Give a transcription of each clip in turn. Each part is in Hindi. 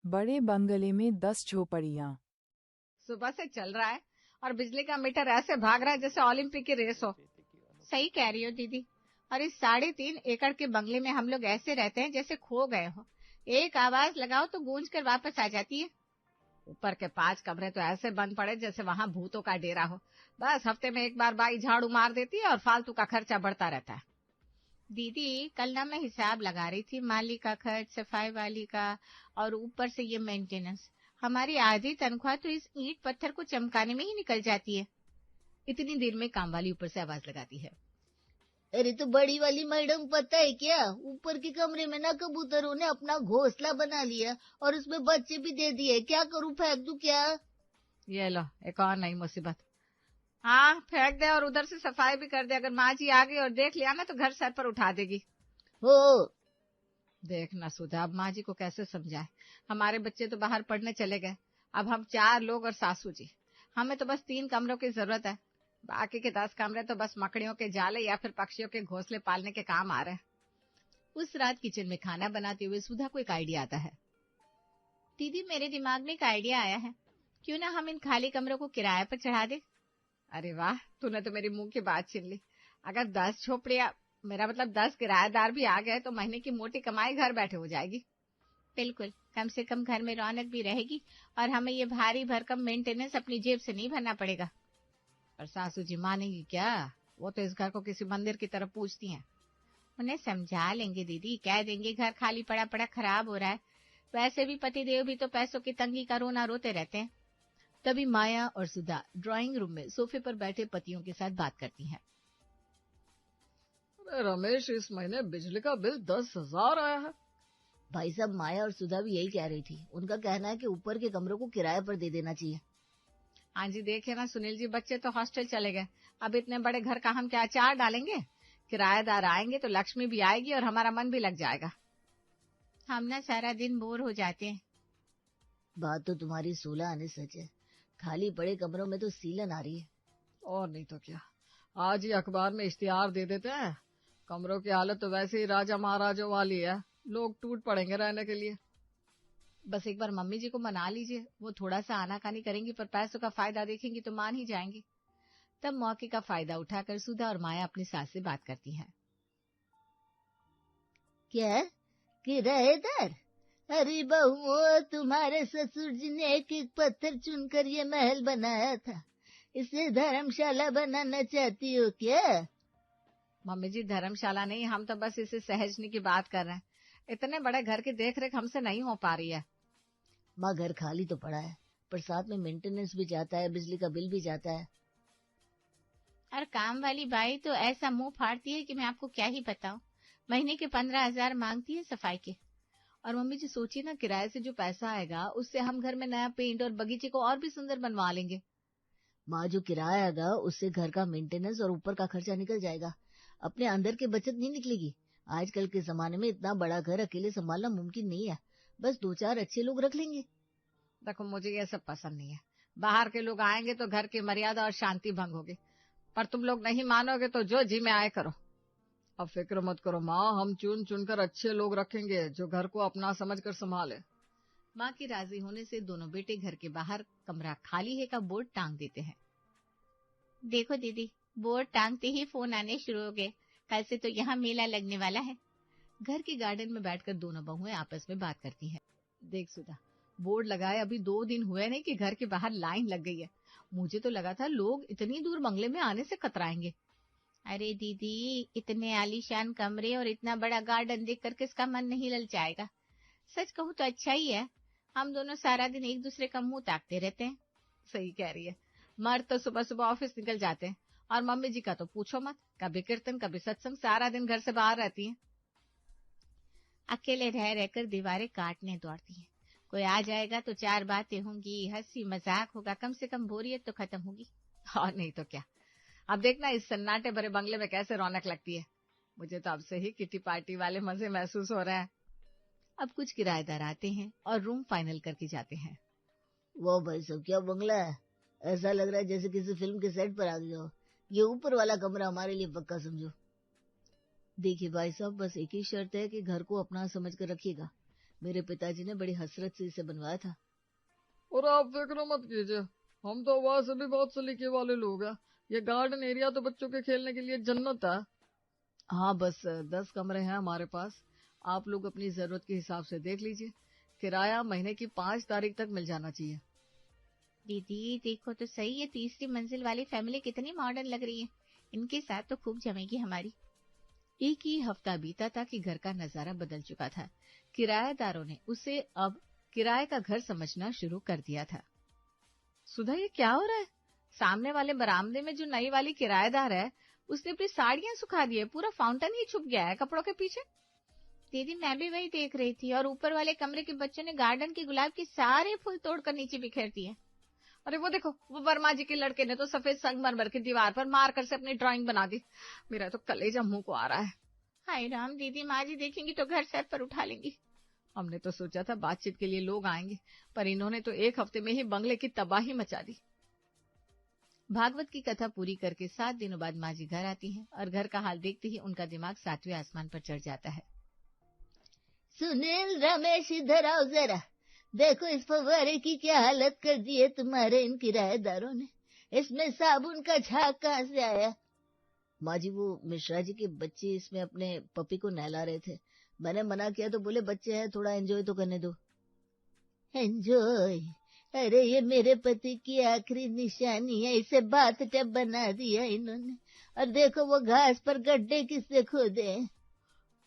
बड़े बंगले में 10 झोपड़ियां। सुबह से चल रहा है और बिजली का मीटर ऐसे भाग रहा है जैसे ओलंपिक की रेस हो। सही कह रही हो दीदी। और इस 3.5 एकड़ के बंगले में हम लोग ऐसे रहते हैं जैसे खो गए हो। एक आवाज लगाओ तो गूंज कर वापस आ जाती है। ऊपर के 5 कमरे तो ऐसे बंद पड़े जैसे वहां भूतों का डेरा हो। बस हफ्ते में एक बार बाई झाड़ू मार देती है और फालतू का खर्चा बढ़ता रहता है। दीदी कल ना मैं हिसाब लगा रही थी, माली का खर्च, सफाई वाली का, और ऊपर से ये मेंटेनेंस। हमारी आधी तनख्वाह तो इस ईंट पत्थर को चमकाने में ही निकल जाती है। इतनी देर में काम वाली ऊपर से आवाज लगाती है। अरे तो बड़ी वाली मैडम पता है क्या, ऊपर के कमरे में ना कबूतरों ने अपना घोंसला बना लिया और उसमें बच्चे भी दे दिए। क्या करूं, फेंक दूं क्या? ये लो एक और नई मुसीबत। हाँ फेंक दे और उधर से सफाई भी कर दे। अगर माँ जी आ गई और देख लिया ना तो घर सर पर उठा देगी। हो देखना सुधा, अब माँ जी को कैसे समझाए। हमारे बच्चे तो बाहर पढ़ने चले गए, अब हम 4 लोग और सासू जी। हमें तो बस 3 कमरों की जरूरत है, बाकी के 10 कमरे तो बस मकड़ियों के जाले या फिर पक्षियों के घोंसले पालने के काम आ रहे हैं। उस रात किचन में खाना बनाते हुए सुधा को एक आइडिया आता है। दीदी मेरे दिमाग में एक आइडिया आया है, क्यों ना हम इन खाली कमरों को किराए पर चढ़ा दे। अरे वाह, तूने तो मेरी मुंह की बात छीन ली। अगर 10 झोपड़ियां, मेरा मतलब 10 किराएदार भी आ गए तो महीने की मोटी कमाई घर बैठे हो जाएगी। बिल्कुल, कम से कम घर में रौनक भी रहेगी और हमें ये भारी भरकम मेंटेनेंस अपनी जेब से नहीं भरना पड़ेगा। और सासू जी मानेगी क्या? वो तो इस घर को किसी मंदिर की तरफ पूछती हैं। उन्हें समझा लेंगे दीदी, कह देंगे घर खाली पड़ा पड़ा खराब हो रहा है। वैसे भी पतिदेव भी तो पैसों की तंगी का रोना रोते रहते हैं। तभी माया और सुधा ड्राइंग रूम में सोफे पर बैठे पतियों के साथ बात करती हैं। अरे रमेश, इस महीने बिजली का बिल 10,000 आया है। भाई साहब, माया और सुधा भी यही कह रही थी। उनका कहना है कि ऊपर के कमरों को किराए पर दे देना चाहिए। हाँ जी, देखिए ना सुनील जी, बच्चे तो हॉस्टल चले गए, अब इतने बड़े घर का हम क्या अचार डालेंगे। किराएदार आएंगे तो लक्ष्मी भी आएगी और हमारा मन भी लग जाएगा। हम ना सारा दिन बोर हो जाते हैं। बात तो तुम्हारी 16 आने सच है। खाली पड़े कमरों में तो सीलन आ रही है। और नहीं तो क्या, आज ही अखबार में इश्तिहार दे देते हैं। कमरों की हालत तो वैसे ही राजा महाराजों वाली है, लोग टूट पड़ेंगे रहने के लिए। बस एक बार मम्मी जी को मना लीजिए, वो थोड़ा सा आनाकानी करेंगी पर पैसों का फायदा देखेंगी तो मान ही जाएंगी। तब मौके का फायदा उठाकर सुधा और माया अपनी सास से बात करती हैं। क्या किराएदार? अरे बहू, तुम्हारे ससुर जी ने एक एक पत्थर चुनकर ये महल बनाया था, इसे धर्मशाला बनाना चाहती हो क्या? मम्मी जी धर्मशाला नहीं, हम तो बस इसे सहेजने की बात कर रहे हैं। इतने बड़े घर की देखरेख हमसे नहीं हो पा रही है। माँ, घर खाली तो पड़ा है पर साथ में मेंटेनेंस भी जाता है, बिजली का बिल भी जाता है। और काम वाली बाई तो ऐसा मुंह फाड़ती है कि मैं आपको क्या ही बताऊं। महीने के 15,000 मांगती है सफाई के। और मम्मी जी सोचिए ना, किराए से जो पैसा आएगा उससे हम घर में नया पेंट और बगीचे को और भी सुंदर बनवा लेंगे। माँ, जो किराया आएगा उससे घर का मेंटेनेंस और ऊपर का खर्चा निकल जाएगा, अपने अंदर की बचत नहीं निकलेगी। आजकल के जमाने में इतना बड़ा घर अकेले संभालना मुमकिन नहीं है। बस 2-4 अच्छे लोग रख लेंगे। देखो मुझे ये सब पसंद नहीं है। बाहर के लोग आएंगे तो घर की मर्यादा और शांति भंग होगी। पर तुम लोग नहीं मानोगे तो जो जी में आए करो। अब फिक्र मत करो माँ, हम चुन चुनकर अच्छे लोग रखेंगे जो घर को अपना समझकर संभाले। माँ के राजी होने से दोनों बेटे घर के बाहर कमरा खाली है का बोर्ड टांग देते हैं। देखो दीदी, बोर्ड टांगते ही फोन आने शुरू हो गए। कल से तो यहाँ मेला लगने वाला है। घर के गार्डन में बैठकर दोनों बहुएं आपस में बात करती हैं। देख सुधा, बोर्ड लगाए अभी 2 दिन हुए नहीं कि घर के बाहर लाइन लग गई है। मुझे तो लगा था लोग इतनी दूर बंगले में आने से कतराएंगे। अरे दीदी, इतने आलीशान कमरे और इतना बड़ा गार्डन देखकर किसका मन नहीं ललचाएगा। सच कहूँ तो अच्छा ही है, हम दोनों सारा दिन एक दूसरे का मुंह ताकते रहते हैं। सही कह रही है। मर्द तो सुबह सुबह ऑफिस निकल जाते हैं और मम्मी जी का तो पूछो मत, कभी कीर्तन कभी सत्संग, सारा दिन घर से बाहर रहती हैं। अकेले रह रहकर दीवारें काटने दौड़ती हैं। कोई आ जाएगा तो 4 बातें होंगी, हंसी मजाक होगा, कम से कम बोरियत तो खत्म होगी। और नहीं तो क्या। अब देखना इस सन्नाटे भरे बंगले में कैसे रौनक लगती है। मुझे तो अब से ही किटी पार्टी वाले मजे महसूस हो रहे हैं। अब कुछ किराएदार आते हैं और रूम फाइनल करके जाते हैं। वो भाई साहब, क्या बंगला है, ऐसा लग रहा है जैसे किसी फिल्म के सेट पर आ गए हो। ये ऊपर वाला कमरा हमारे लिए पक्का समझो। देखिए भाई साहब, बस एक ही शर्त है कि घर को अपना समझ कर रखिएगा। मेरे पिताजी ने बड़ी हसरत से इसे बनवाया था। और आप फिक्र मत कीजिए, हम तो वैसे भी बहुत सलीके वाले लोग हैं। ये गार्डन एरिया तो बच्चों के खेलने के लिए जन्नत है। हाँ, बस 10 कमरे हैं हमारे पास। आप लोग अपनी जरूरत के हिसाब से देख लीजिए। किराया महीने की 5 तारीख तक मिल जाना चाहिए। दीदी देखो तो सही, ये तीसरी मंजिल वाली फैमिली कितनी मॉडर्न लग रही है। इनके साथ तो खूब जमेगी हमारी। एक ही हफ्ता बीता था कि घर का नजारा बदल चुका था। किराएदारों ने उसे अब किराए का घर समझना शुरू कर दिया था। सुधा, ये क्या हो रहा है? सामने वाले बरामदे में जो नई वाली किराएदार है, उसने अपनी साड़ियां सुखा दी है। पूरा फाउंटेन ही छुप गया है कपड़ों के पीछे। दीदी मैं भी वही देख रही थी, और ऊपर वाले कमरे के बच्चों ने गार्डन के गुलाब के सारे फूल तोड़कर नीचे बिखेर दिए। अरे वो देखो, वो वर्मा जी के लड़के ने तो सफेद संगमरमर की दीवार पर मारकर से अपनी ड्राइंग बना दी। मेरा तो कलेजा मुंह को आ रहा है। हाय राम, दीदी माँ जी देखेंगी तो घर सर पर उठा लेंगी। हमने तो सोचा था बातचीत के लिए लोग आएंगे, पर इन्होंने तो 1 हफ्ते में ही बंगले की तबाही मचा दी। भागवत की कथा पूरी करके 7 दिनों बाद माँ जी घर आती हैं, और घर का हाल देखते ही उनका दिमाग 7वें आसमान पर चढ़ जाता है। सुनील, रमेश, इधर आओ जरा। देखो इस फव्वारे की क्या हालत कर दी है तुम्हारे इन किराएदारों ने। इसमें साबुन का झाग कहाँ से आया? माँ जी, वो मिश्रा जी के बच्चे इसमें अपने पपी को नहला रहे थे। मैंने मना किया तो बोले बच्चे हैं, थोड़ा एंजॉय तो करने दो। एंजॉय? अरे ये मेरे पति की आखिरी निशानी है, इसे बाथटब बना दिया इन्होंने। और देखो वो घास पर गड्ढे किससे खोदे।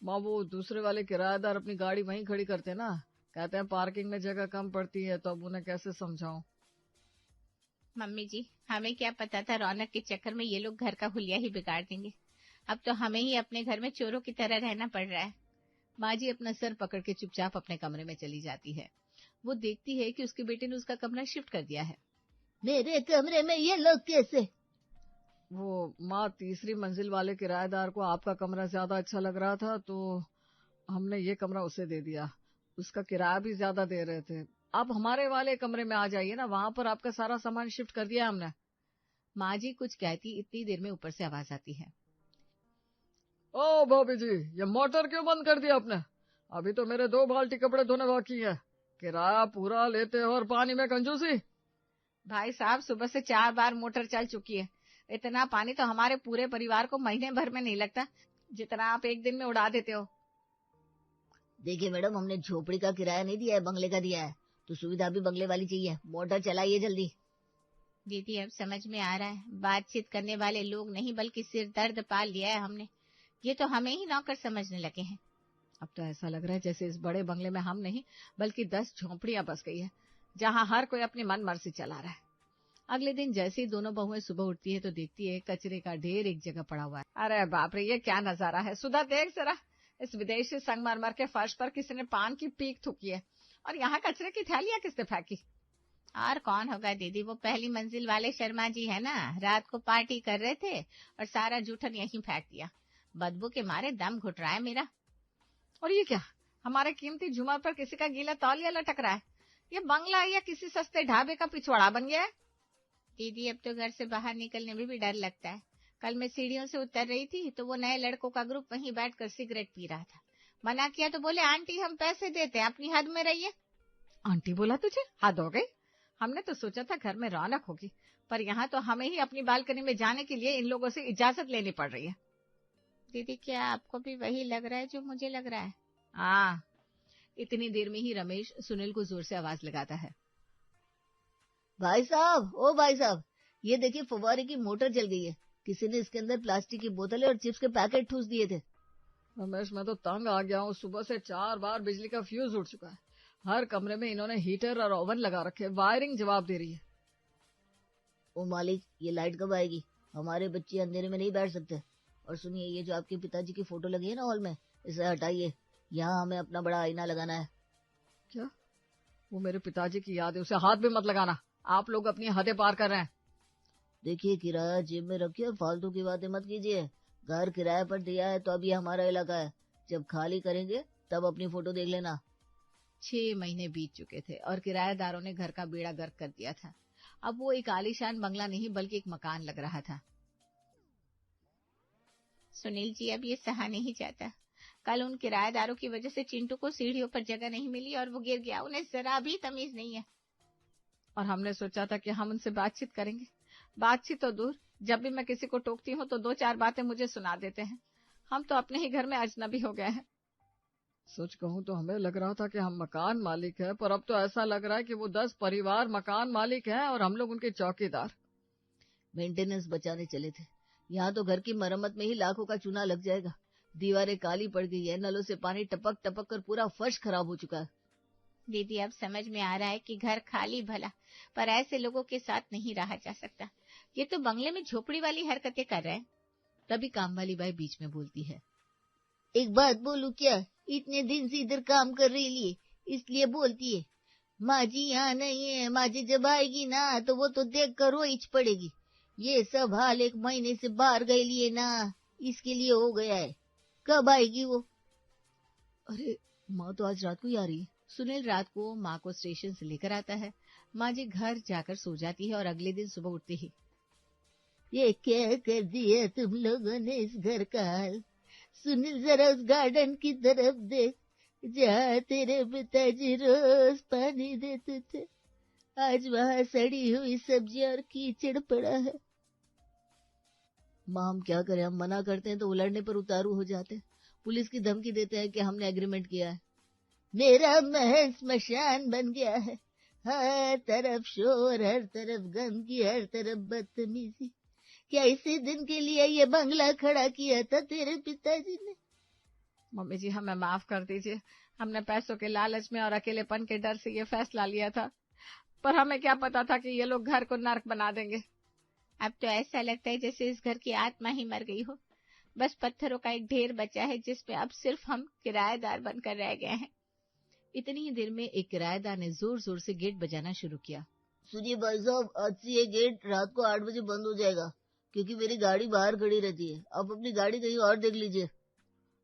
माँ, वो दूसरे वाले किराएदार अपनी गाड़ी वहीं खड़ी करते ना। कहते हैं पार्किंग में जगह कम पड़ती है, तो अब उन्हें कैसे समझाऊं? मम्मी जी, हमें क्या पता था रौनक के चक्कर में ये लोग घर का हुलिया ही बिगाड़ देंगे। अब तो हमें ही अपने घर में चोरों की तरह रहना पड़ रहा है। माँ जी अपना सर पकड़ के चुपचाप अपने कमरे में चली जाती है। वो देखती है कि उसके बेटे ने उसका कमरा शिफ्ट कर दिया है। मेरे कमरे में ये लोग कैसे? वो माँ, तीसरी मंजिल वाले किराएदार को आपका कमरा ज्यादा अच्छा लग रहा था, तो हमने ये कमरा उसे दे दिया। उसका किराया भी ज्यादा दे रहे थे। आप हमारे वाले कमरे में आ जाइए ना, वहां पर आपका सारा सामान शिफ्ट कर दिया हमने। माँ जी कुछ कहती, इतनी देर में ऊपर से आवाज आती है। ओ भाभी जी, ये मोटर क्यों बंद कर दिया आपने? अभी तो मेरे 2 बाल्टी कपड़े धोने बाकी है। किराया पूरा लेते हो और पानी में कंजूसी। भाई साहब, सुबह से 4 बार मोटर चल चुकी है। इतना पानी तो हमारे पूरे परिवार को महीने भर में नहीं लगता, जितना आप एक दिन में उड़ा देते हो। देखिए मैडम, हमने झोपड़ी का किराया नहीं दिया है, बंगले का दिया है, तो सुविधा भी बंगले वाली चाहिए। मोटर चलाइए जल्दी। दीदी अब समझ में आ रहा है, बातचीत करने वाले लोग नहीं बल्कि सिर दर्द पाल लिया है हमने। ये तो हमें ही नौकर समझने लगे हैं। अब तो ऐसा लग रहा है जैसे इस बड़े बंगले में हम नहीं बल्कि 10 झोंपड़ियां बस गई है, जहां हर कोई अपनी मन मर्जी चला रहा है। अगले दिन जैसे ही दोनों बहुएं सुबह उठती है तो देखती है कचरे का ढेर एक जगह पड़ा हुआ है। अरे बाप रे, ये क्या नजारा है! सुधा देख जरा, इस विदेशी संगमरमर के फर्श पर किसी ने पान की पीक थूकी है, और यहाँ कचरे की थैलियां किसने फेंकी? और कौन होगा दीदी, वो पहली मंजिल वाले शर्मा जी है ना। रात को पार्टी कर रहे थे और सारा जूठन यहीं फेंक दिया। बदबू के मारे दम घुट रहा है मेरा। और ये क्या, हमारे कीमती झूमर पर किसी का गीला तौलिया लटक रहा है? ये बंगला या किसी सस्ते ढाबे का पिछवाड़ा बन गया है। दीदी अब तो घर से बाहर निकलने में भी डर लगता है। कल मैं सीढ़ियों से उतर रही थी तो वो नए लड़कों का ग्रुप वहीं बैठकर सिगरेट पी रहा था। मना किया तो बोले आंटी हम पैसे देते हैं, अपनी हद में रहिए। आंटी बोला तुझे? हद हो गई। हमने तो सोचा था घर में रौनक होगी, पर यहाँ तो हमें ही अपनी बालकनी में जाने के लिए इन लोगों से इजाजत लेनी पड़ रही है। दीदी क्या आपको भी वही लग रहा है जो मुझे लग रहा है? हाँ। इतनी देर में ही रमेश सुनील को जोर से आवाज लगाता है। भाई साहब, ओ भाई साहब, ये देखिए फव्वारे की मोटर जल गई है। किसी ने इसके अंदर प्लास्टिक की बोतलें और चिप्स के पैकेट ठूस दिए थे। रमेश, मैं तो तंग आ गया हूँ। सुबह से 4 बार बिजली का फ्यूज उड़ चुका है। हर कमरे में इन्होंने हीटर और ओवन लगा रखे, वायरिंग जवाब दे रही है। ओ मालिक, ये लाइट कब आएगी? हमारे बच्चे अंधेरे में नहीं बैठ सकते। और सुनिए, ये जो आपके पिताजी की फोटो लगी है ना हॉल में, इसे हटाइए। यहाँ हमें अपना बड़ा आईना लगाना है। क्या? वो मेरे पिताजी की याद है, उसे हाथ भी मत लगाना। आप लोग अपनी हदें पार कर रहे हैं। देखिए, किराया जेब में रखिए और फालतू की बातें मत कीजिए। घर किराए पर दिया है तो अब ये हमारा इलाका है। जब खाली करेंगे तब अपनी फोटो देख लेना। 6 महीने बीत चुके थे और किराएदारों ने घर का बेड़ा गर्क कर दिया था। अब वो एक आलीशान बंगला नहीं बल्कि एक मकान लग रहा था। सुनील जी अब ये सहा नहीं जाता। कल उन किराएदारों की वजह से चिंटू को सीढ़ियों पर जगह नहीं मिली और वो गिर गया। उन्हें जरा भी तमीज नहीं है। और हमने सोचा था कि हम उनसे बातचीत करेंगे। बातचीत तो दूर, जब भी मैं किसी को टोकती हूँ तो 2-4 बातें मुझे सुना देते हैं। हम तो अपने ही घर में अजनबी हो गए हैं। सच कहूँ तो हमें लग रहा था कि हम मकान मालिक हैं, पर अब तो ऐसा लग रहा है कि वो 10 परिवार मकान मालिक हैं और हम लोग उनके चौकीदार। मेंटेनेंस बचाने चले थे, यहाँ तो घर की मरम्मत में ही लाखों का चूना लग जाएगा। दीवारें काली पड़ गई है, नलों से पानी टपक टपक कर पूरा फर्श खराब हो चुका है। दीदी अब समझ में आ रहा है कि घर खाली भला, पर ऐसे लोगों के साथ नहीं रहा जा सकता। ये तो बंगले में झोपड़ी वाली हरकतें कर रहे हैं। तभी काम वाली बाई बीच में बोलती है, एक बात बोलूं क्या? इतने दिन से इधर काम कर रही लिए इसलिए बोलती है। माँ जी यहाँ नहीं है, माँ जी जब आएगी ना तो वो तो देख कर रोइच पड़ेगी। ये सब हाल 1 महीने से बाहर गए लिए ना, इसके लिए हो गया है। कब आएगी वो? अरे माँ तो आज रात को ही आ रही है। सुनील रात को माँ को स्टेशन से लेकर आता है। माँ जी घर जाकर सो जाती है और अगले दिन सुबह उठते ही, ये क्या कर दिया तुम लोगों ने इस घर का हाल? सुनील जरा उस गार्डन की तरफ देख, जहाँ तेरे पिताजी रोज पानी देते थे। आज वहाँ सड़ी हुई सब्जी और कीचड़ पड़ा है। माँ हम क्या करें, हम मना करते हैं तो उलटने पर उतारू हो जाते हैं। पुलिस की धमकी देते हैं कि हमने एग्रीमेंट किया है। मेरा महल स्मशान बन गया है, हर तरफ शोर, हर तरफ गंदगी, हर तरफ बदतमीजी। क्या इसी दिन के लिए ये बंगला खड़ा किया था तेरे पिताजी ने? मम्मी जी हमें माफ कर दीजिए, हमने पैसों के लालच में और अकेलेपन के डर से ये फैसला लिया था, पर हमें क्या पता था कि ये लोग घर को नर्क बना देंगे। अब तो ऐसा लगता है जैसे इस घर की आत्मा ही मर गई हो। बस पत्थरों का एक ढेर बचा है जिसमें अब सिर्फ हम किराएदार बनकर रह गए हैं। इतनी ही देर में एक किराएदार ने जोर जोर से गेट बजाना शुरू किया। सुनिए भाई साहब, आज से ये गेट रात को 8 बजे बंद हो जाएगा, क्योंकि मेरी गाड़ी बाहर खड़ी रहती है। आप अपनी गाड़ी कहीं और देख लीजिए।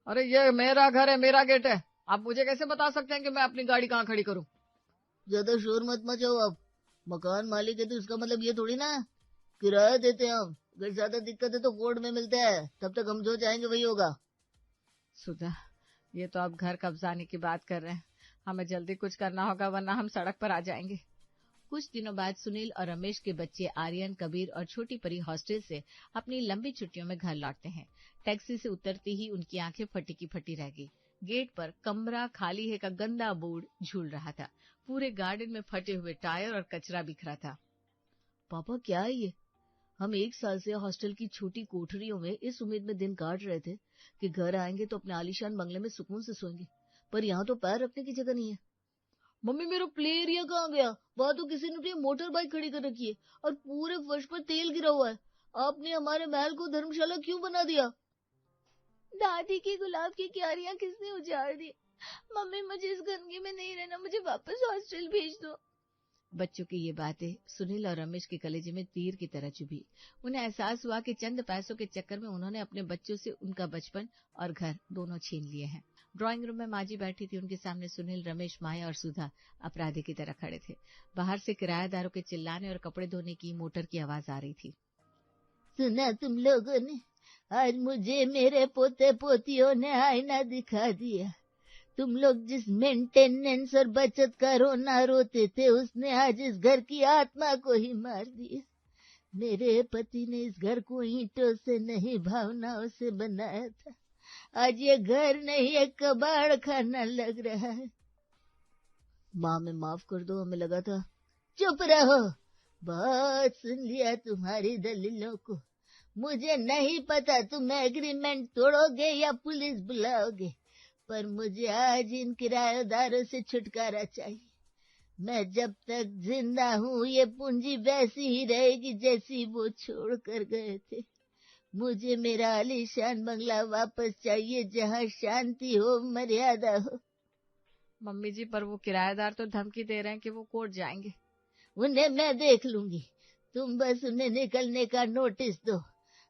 अरे ये मेरा घर है, मेरा गेट है, आप मुझे कैसे बता सकते हैं कि मैं अपनी गाड़ी कहाँ खड़ी करूँ? ज्यादा शोर मत मचाओ। आप मकान मालिक है तो इसका मतलब ये थोड़ी ना किराया देते हैं हम। अगर ज्यादा दिक्कत है तो कोर्ट में मिलता है, तब तक हम जो चाहेंगे वही होगा। सुधा, ये तो आप घर कब्जाने की बात कर रहे हैं। हमें जल्दी कुछ करना होगा वरना हम सड़क पर आ जाएंगे। कुछ दिनों बाद सुनील और रमेश के बच्चे आर्यन, कबीर और छोटी परी हॉस्टल से अपनी लंबी छुट्टियों में घर लौटते हैं। टैक्सी से उतरते ही उनकी आंखें फटी की फटी रह गई। गेट पर कमरा खाली है का गंदा बोर्ड झूल रहा था। पूरे गार्डन में फटे हुए टायर और कचरा बिखरा था। पापा क्या है ये? हम 1 साल से हॉस्टल की छोटी कोठरियों में इस उम्मीद में दिन काट रहे थे कि घर आएंगे तो अपने आलीशान बंगले में सुकून से सोएंगे, पर यहाँ तो पैर रखने की जगह नहीं है। मम्मी मेरा प्ले एरिया कहाँ गया? वहाँ तो किसी ने अपनी मोटर बाइक खड़ी कर रखी है और पूरे फर्श पर तेल गिरा हुआ है। आपने हमारे महल को धर्मशाला क्यों बना दिया? दादी की गुलाब की क्यारियां किसने उजाड़ दी? मम्मी मुझे इस गंदगी में नहीं रहना, मुझे वापस हॉस्टल भेज दो। बच्चों की ये बातें सुनील और रमेश के कलेजे में तीर की तरह चुभी। उन्हें एहसास हुआ कि चंद पैसों के चक्कर में उन्होंने अपने बच्चों से उनका बचपन और घर दोनों छीन लिए हैं। ड्राइंग रूम में माँ जी बैठी थी। उनके सामने सुनील, रमेश, माया और सुधा अपराधी की तरह खड़े थे। बाहर से किराएदारों के चिल्लाने और कपड़े धोने की मोटर की आवाज आ रही थी। सुना तुम लोगों ने? आज मुझे मेरे पोते पोतियों ने आईना दिखा दिया। तुम लोग जिस मेंटेनेंस और बचत का रोना रोते थे, उसने आज इस घर की आत्मा को ही मार दिया। मेरे पति ने इस घर को ईंटों से नहीं भावनाओं से बनाया था। आज ये घर नहीं एक कबाड़ खाना लग रहा है। माँ मैं माफ कर दो, हमें लगा था। चुप रहो, बहुत सुन लिया तुम्हारी दलीलों को। मुझे नहीं पता तुम एग्रीमेंट तोड़ोगे या पुलिस बुलाओगे, पर मुझे आज इन किराएदारों से छुटकारा चाहिए। मैं जब तक जिंदा हूँ ये पूंजी वैसी ही रहेगी जैसी वो छोड़ कर गए थे। मुझे मेरा आलीशान बंगला वापस चाहिए, जहाँ शांति हो, मर्यादा हो। मम्मी जी पर वो किराएदार तो धमकी दे रहे हैं कि वो कोर्ट जाएंगे। उन्हें मैं देख लूंगी, तुम बस उन्हें निकलने का नोटिस दो।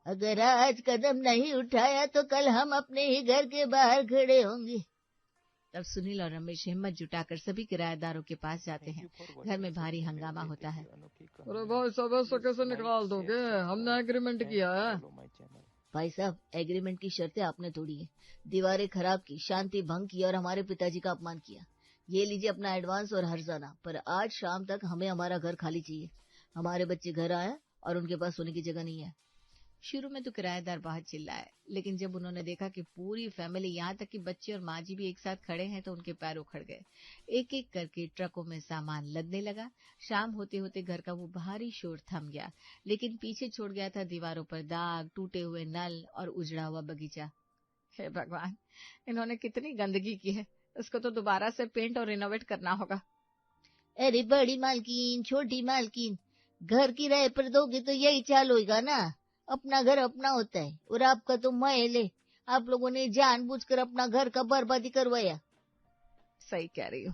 अगर आज कदम नहीं उठाया तो कल हम अपने ही घर के बाहर खड़े होंगे। तब सुनील और रमेश हिम्मत जुटाकर सभी किराएदारों के पास जाते हैं। घर में भारी हंगामा होता है। अरे भाई सब ऐसे कैसे निकाल दोगे? हमने एग्रीमेंट किया है। भाई साहब, एग्रीमेंट की शर्तें आपने तोड़ी है, दीवारें खराब की, शांति भंग की और हमारे पिताजी का अपमान किया। ये लीजिए अपना एडवांस और हर्जाना, पर आज शाम तक हमें हमारा घर खाली चाहिए। हमारे बच्चे घर आए और उनके पास सोने की जगह नहीं है। शुरू में तो किराएदार बहुत चिल्लाए, लेकिन जब उन्होंने देखा कि पूरी फैमिली, यहाँ तक कि बच्चे और माँ जी भी एक साथ खड़े हैं, तो उनके पैर उखड़ गए। एक एक करके ट्रकों में सामान लदने लगा। शाम होते होते घर का वो भारी शोर थम गया, लेकिन पीछे छोड़ गया था दीवारों पर दाग, टूटे हुए नल और उजड़ा हुआ बगीचा। हे भगवान, इन्होंने कितनी गंदगी की है। इसको तो दोबारा से पेंट और रिनोवेट करना होगा। अरे बड़ी मालकिन, छोटी मालकिन, घर किराए पर दोगे तो यही चाल होगा ना। अपना घर अपना होता है और आपका तो महल है। आप लोगों ने जानबूझकर अपना घर का बर्बादी करवाया। सही कह रही हूँ।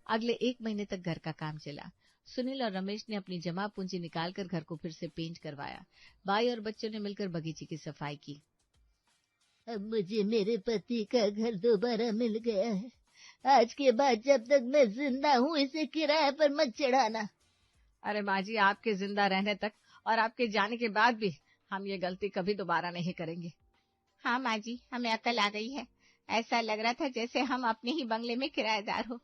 अगले 1 महीने तक घर का काम चला। सुनील और रमेश ने अपनी जमा पूंजी निकालकर घर को फिर से पेंट करवाया। भाई और बच्चों ने मिलकर बगीचे की सफाई की। अब मुझे मेरे पति का घर दोबारा मिल गया है। आज के बाद जब तक मैं जिंदा हूँ इसे किराए पर मत चढ़ाना। अरे माँ जी, आपके जिंदा रहने तक और आपके जाने के बाद भी हम ये गलती कभी दोबारा नहीं करेंगे। हाँ माँ जी, हमें अकल आ गई है। ऐसा लग रहा था जैसे हम अपने ही बंगले में किराएदार हो।